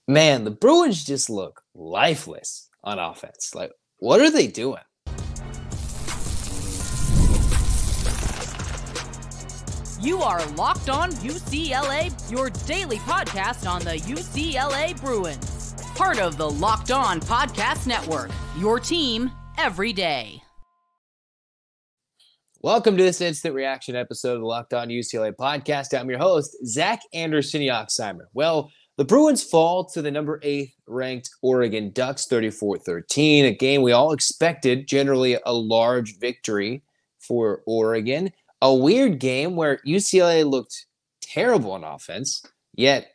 Man, the Bruins just look lifeless on offense. Like, what are they doing? You are Locked On UCLA, your daily podcast on the UCLA Bruins. Part of the Locked On Podcast Network, your team every day. Welcome to this instant reaction episode of the Locked On UCLA podcast. I'm your host, Zach Anderson-Yoxsimer. Well, the Bruins fall to the number 8 ranked Oregon Ducks 34-13, a game we all expected, generally a large victory for Oregon. A weird game where UCLA looked terrible on offense, yet,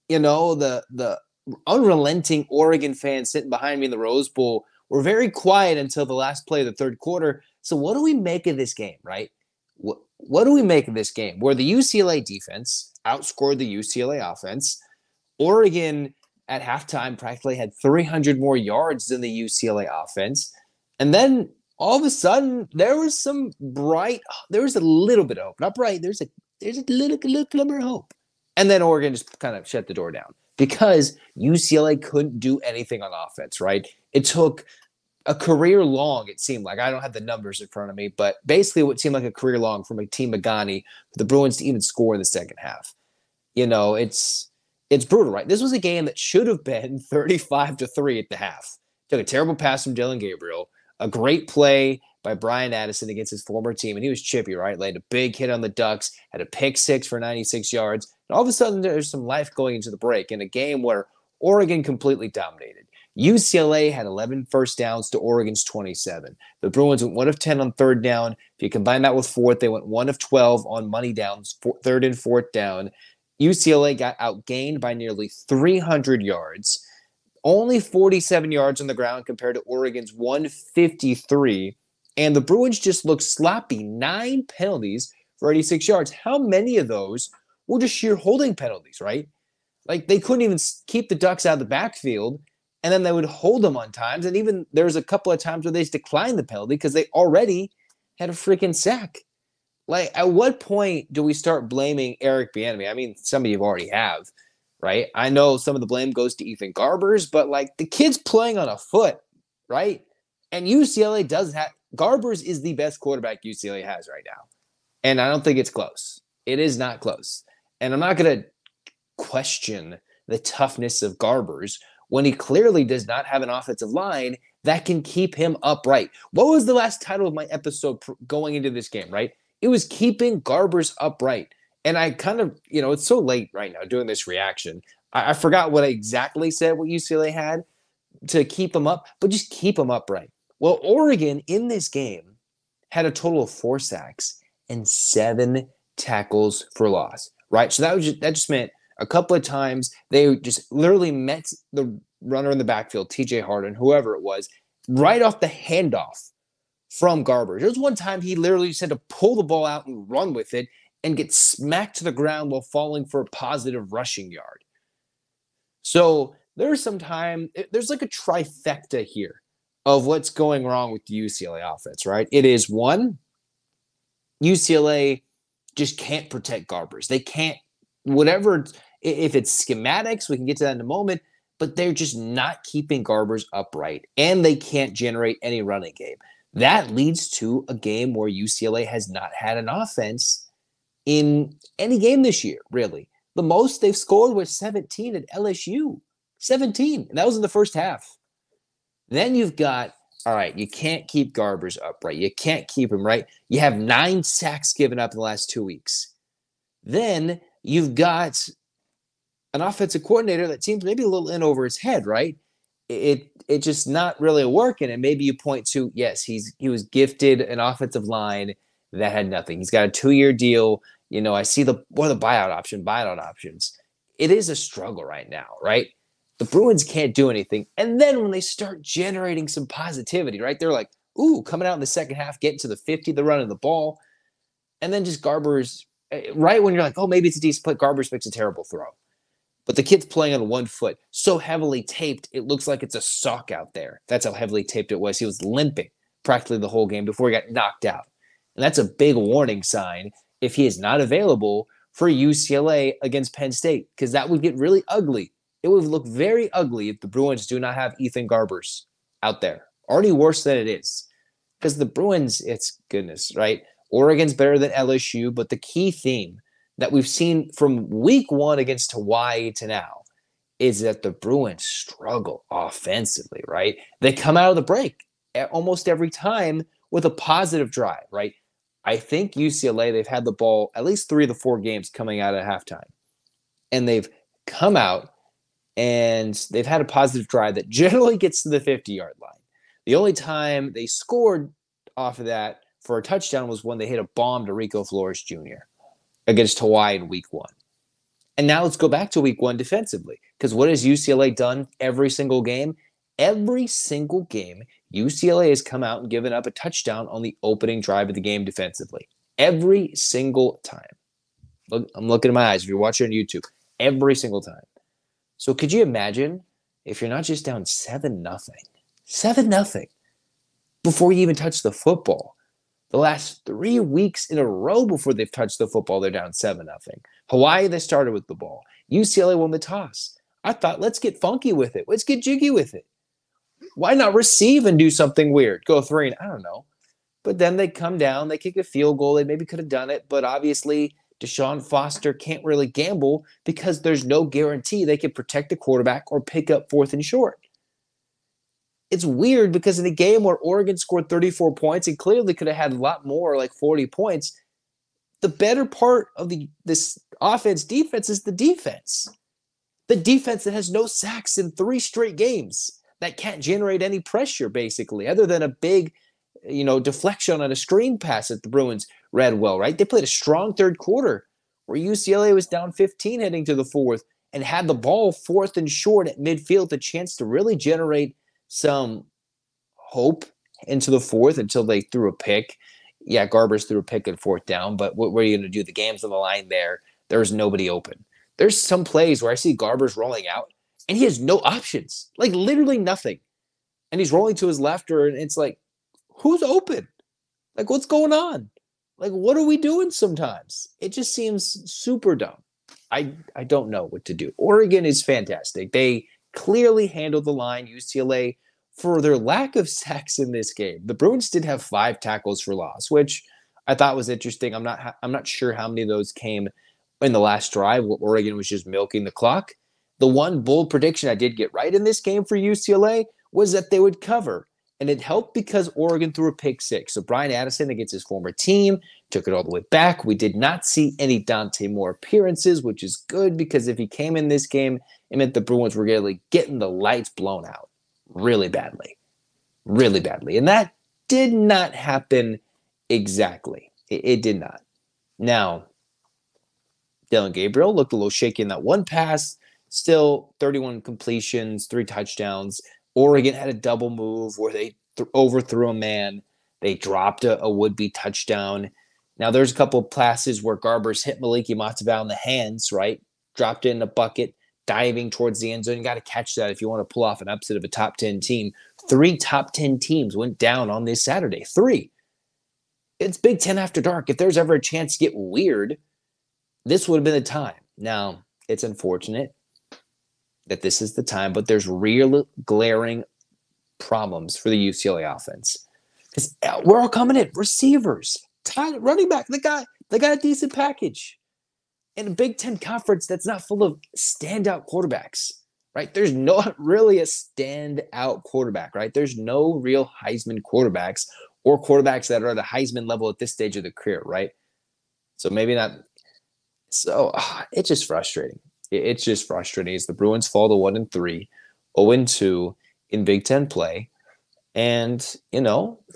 the unrelenting Oregon fans sitting behind me in the Rose Bowl were very quiet until the last play of the third quarter. So what do we make of this game, right? What do we make of this game where the UCLA defense outscored the UCLA offense? Oregon at halftime practically had 300 more yards than the UCLA offense. And then all of a sudden, there was a little bit of hope. Not bright, there's a little glimmer of hope. And then Oregon just kind of shut the door down because UCLA couldn't do anything on offense, right? It took a career long, it seemed like. I don't have the numbers in front of me, but basically what seemed like a career long from Team Magani for the Bruins to even score in the second half. It's brutal, right? This was a game that should have been 35-3 at the half. Took a terrible pass from Dillon Gabriel, a great play by Brian Addison against his former team, and he was chippy, right? Laid a big hit on the Ducks, had a pick six for 96 yards, and all of a sudden there's some life going into the break in a game where Oregon completely dominated. UCLA had 11 first downs to Oregon's 27. The Bruins went 1 of 10 on third down. If you combine that with fourth, they went 1 of 12 on money downs, third and fourth down. UCLA got outgained by nearly 300 yards, only 47 yards on the ground compared to Oregon's 153. And the Bruins just looked sloppy. 9 penalties for 86 yards. How many of those were just sheer holding penalties, right? Like, they couldn't even keep the Ducks out of the backfield, and then they would hold them on times. And even there was a couple of times where they just declined the penalty because they already had a freaking sack. Like, at what point do we start blaming Eric Bieniemy? I mean, some of you already have, right? I know some of the blame goes to Ethan Garbers, but, like, the kid's playing on a foot, right? And UCLA does have – Garbers is the best quarterback UCLA has right now. And I don't think it's close. It is not close. And I'm not going to question the toughness of Garbers when he clearly does not have an offensive line that can keep him upright. What was the last title of my episode going into this game, right? It was keeping Garbers upright. And I kind of, it's so late right now doing this reaction. I forgot what I exactly said, what UCLA had to keep him up, but just keep him upright. Well, Oregon in this game had a total of 4 sacks and 7 tackles for loss, right? So that just meant a couple of times they just literally met the runner in the backfield, TJ Harden, whoever it was, right off the handoff from Garbers. There was one time he literally just had to pull the ball out and run with it and get smacked to the ground while falling for a positive rushing yard. So there's like a trifecta here of what's going wrong with the UCLA offense, right? It is, one, UCLA just can't protect Garbers. They can't, whatever, if it's schematics, we can get to that in a moment, but they're just not keeping Garbers upright, and they can't generate any running game. That leads to a game where UCLA has not had an offense in any game this year, really. The most they've scored was 17 at LSU. 17, and that was in the first half. Then you've got, all right, you can't keep Garbers upright. You can't keep him right. You have 9 sacks given up in the last 2 weeks. Then you've got an offensive coordinator that seems maybe a little in over his head, right? It just not really working. And maybe you point to, yes, he was gifted an offensive line that had nothing. He's got a 2-year deal. I see the buyout options. It is a struggle right now, right? The Bruins can't do anything. And then when they start generating some positivity, right? They're like, ooh, coming out in the second half, getting to the 50, they're running the ball. And then just Garbers, right when you're like, oh, maybe it's a decent play, Garbers makes a terrible throw. But the kid's playing on one foot, so heavily taped, it looks like it's a sock out there. That's how heavily taped it was. He was limping practically the whole game before he got knocked out. And that's a big warning sign if he is not available for UCLA against Penn State, because that would get really ugly it would look very ugly if the Bruins do not have Ethan Garbers out there. Already worse than it is. Because the Bruins, it's goodness, right? Oregon's better than LSU, but the key theme that we've seen from week 1 against Hawaii to now is that the Bruins struggle offensively, right? They come out of the break almost every time with a positive drive, right? I think UCLA, they've had the ball at least 3 of the 4 games coming out at halftime. And they've come out and they've had a positive drive that generally gets to the 50-yard line. The only time they scored off of that for a touchdown was when they hit a bomb to Rico Flores Jr. against Hawaii in week 1. And now let's go back to week 1 defensively. Because what has UCLA done every single game? Every single game, UCLA has come out and given up a touchdown on the opening drive of the game defensively. Every single time. Look, I'm looking at my eyes. If you're watching on YouTube, every single time. So could you imagine if you're not just down 7-0, 7-0, before you even touch the football? The last 3 weeks in a row before they've touched the football, they're down 7-0. Hawaii, they started with the ball. UCLA won the toss. I thought, let's get funky with it. Let's get jiggy with it. Why not receive and do something weird? Go 3, I don't know. But then they come down, they kick a field goal. They maybe could have done it, but obviously Deshaun Foster can't really gamble because there's no guarantee they can protect the quarterback or pick up 4th and short. It's weird because in a game where Oregon scored 34 points and clearly could have had a lot more, like 40 points, the better part of this offense-defense is the defense. The defense that has no sacks in 3 straight games, that can't generate any pressure, basically, other than a big, deflection on a screen pass that the Bruins read well, right? They played a strong third quarter where UCLA was down 15 heading to the 4th and had the ball 4th and short at midfield, a chance to really generate some hope into the 4th until they threw a pick. Yeah, Garbers threw a pick at 4th down, but what were you going to do? The game's on the line there. There's nobody open. There's some plays where I see Garbers rolling out, and he has no options, like literally nothing. And he's rolling to his left, and it's like, who's open? Like, what's going on? Like, what are we doing sometimes? It just seems super dumb. I don't know what to do. Oregon is fantastic. They clearly handled the line. UCLA, for their lack of sacks in this game, the Bruins did have 5 tackles for loss, which I thought was interesting. I'm not sure how many of those came in the last drive where Oregon was just milking the clock. The one bold prediction I did get right in this game for UCLA was that they would cover. And it helped because Oregon threw a pick 6. So Brian Addison against his former team took it all the way back. We did not see any Dante Moore appearances, which is good because if he came in this game, it meant the Bruins were really getting the lights blown out really badly. Really badly. And that did not happen exactly. It did not. Now, Dillon Gabriel looked a little shaky in that one pass. Still 31 completions, 3 touchdowns. Oregon had a double move where they overthrew a man. They dropped a would-be touchdown. Now, there's a couple of passes where Garbers hit Maliki Matavao in the hands, right? Dropped it in a bucket, diving towards the end zone. You got to catch that if you want to pull off an upset of a top 10 team. 3 top 10 teams went down on this Saturday. 3. It's Big Ten After Dark. If there's ever a chance to get weird, this would have been the time. Now, it's unfortunate that this is the time, but there's real glaring problems for the UCLA offense. Because we're all coming in. Receivers, running back, they got a decent package. In a Big Ten conference that's not full of standout quarterbacks, right? There's not really a standout quarterback, right? There's no real Heisman quarterbacks or quarterbacks that are at a Heisman level at this stage of their career, right? So maybe not. So it's just frustrating. It's just frustrating as the Bruins fall to 1-3, 0-2 in Big Ten play. And,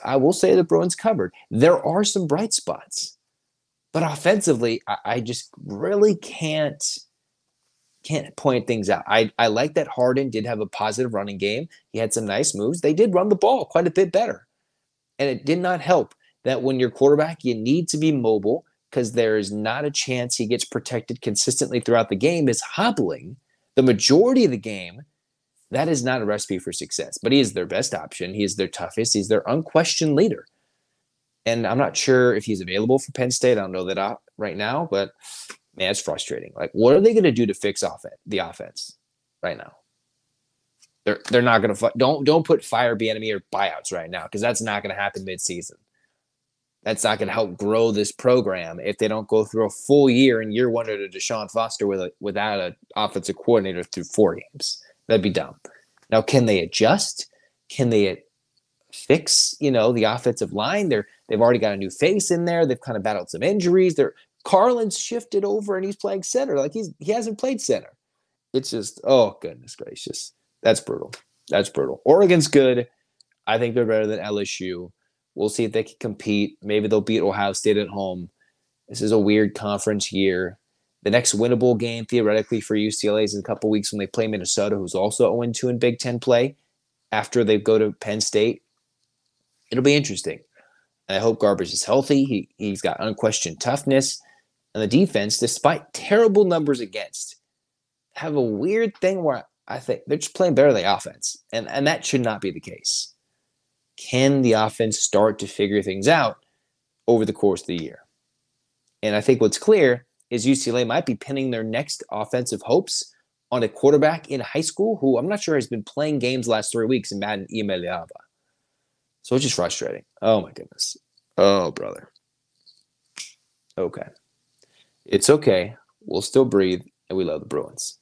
I will say the Bruins covered. There are some bright spots. But offensively, I just really can't point things out. I like that Harden did have a positive running game. He had some nice moves. They did run the ball quite a bit better. And it did not help that when you're quarterback, you need to be mobile, because there is not a chance he gets protected consistently throughout the game, is hobbling the majority of the game. That is not a recipe for success. But he is their best option. He is their toughest. He's their unquestioned leader. And I'm not sure if he's available for Penn State. I don't know that right now. But, man, it's frustrating. Like, what are they going to do to fix the offense? right now. They're not going to don't put fire Bieniemy or buyouts right now, because that's not going to happen midseason. That's not going to help grow this program if they don't go through a full year in year one under Deshaun Foster without an offensive coordinator through 4 games. That'd be dumb. Now, can they adjust? Can they fix, the offensive line? They've already got a new face in there. They've kind of battled some injuries. Carlin's shifted over and he's playing center. Like he hasn't played center. It's just, oh goodness gracious. That's brutal. That's brutal. Oregon's good. I think they're better than LSU. We'll see if they can compete. Maybe they'll beat Ohio State at home. This is a weird conference year. The next winnable game, theoretically, for UCLA is in a couple weeks when they play Minnesota, who's also 0-2 in Big Ten play, after they go to Penn State. It'll be interesting. And I hope Garbers is healthy. He's got unquestioned toughness. And the defense, despite terrible numbers against, have a weird thing where I think they're just playing better than the offense. And that should not be the case. Can the offense start to figure things out over the course of the year? And I think what's clear is UCLA might be pinning their next offensive hopes on a quarterback in high school who I'm not sure has been playing games the last 3 weeks in Madden Imeliava. So it's just frustrating. Oh, my goodness. Oh, brother. Okay. It's okay. We'll still breathe, and we love the Bruins.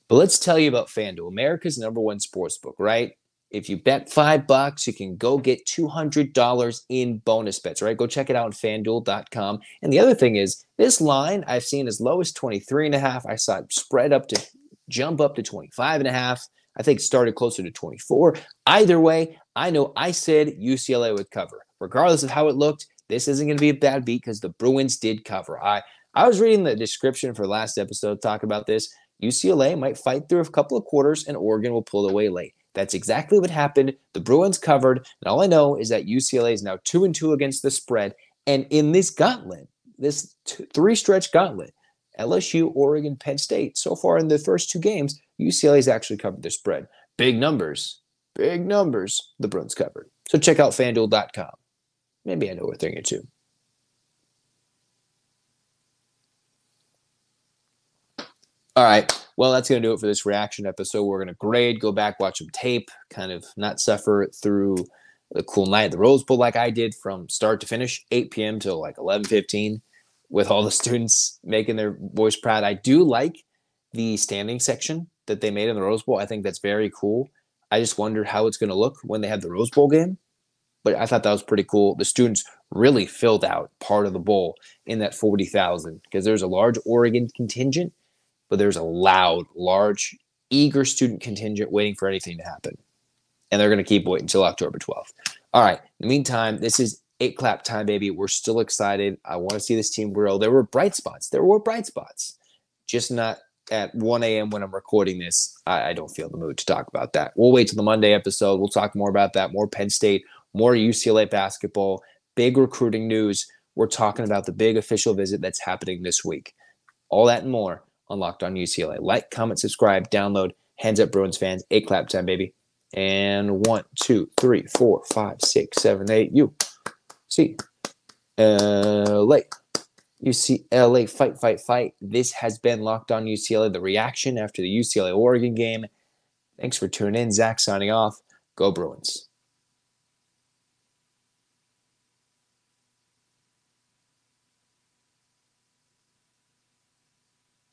But let's tell you about FanDuel, America's #1 sportsbook, right? If you bet $5, you can go get $200 in bonus bets, right? Go check it out on FanDuel.com. And the other thing is, this line I've seen as low as 23.5. I saw it spread up to jump up to 25.5. I think it started closer to 24. Either way, I know I said UCLA would cover. Regardless of how it looked, this isn't going to be a bad beat because the Bruins did cover. I was reading the description for last episode talking about this. UCLA might fight through a couple of quarters and Oregon will pull away late. That's exactly what happened. The Bruins covered. And all I know is that UCLA is now 2-2 against the spread. And in this gauntlet, this 3-stretch gauntlet, LSU, Oregon, Penn State, so far in the first 2 games, UCLA has actually covered the spread. Big numbers. The Bruins covered. So check out FanDuel.com. Maybe I know a thing or two. All right. Well, that's going to do it for this reaction episode. We're going to grade, go back, watch some tape, kind of not suffer through the cool night at the Rose Bowl like I did from start to finish, 8 p.m. till like 11:15, with all the students making their voice proud. I do like the standing section that they made in the Rose Bowl. I think that's very cool. I just wondered how it's going to look when they have the Rose Bowl game. But I thought that was pretty cool. The students really filled out part of the bowl in that 40,000 because there's a large Oregon contingent, but there's a loud, large, eager student contingent waiting for anything to happen. And they're going to keep waiting until October 12th. All right. In the meantime, this is 8 clap time, baby. We're still excited. I want to see this team grow. There were bright spots. Just not at 1 a.m. when I'm recording this. I don't feel the mood to talk about that. We'll wait till the Monday episode. We'll talk more about that, more Penn State, more UCLA basketball, big recruiting news. We're talking about the big official visit that's happening this week. All that and more on Locked On UCLA. Like, comment, subscribe, download. Hands up, Bruins fans. 8 clap time, baby. And 1, 2, 3, 4, 5, 6, 7, 8. UCLA. UCLA, fight. This has been Locked On UCLA, the reaction after the UCLA-Oregon game. Thanks for tuning in. Zach signing off. Go Bruins.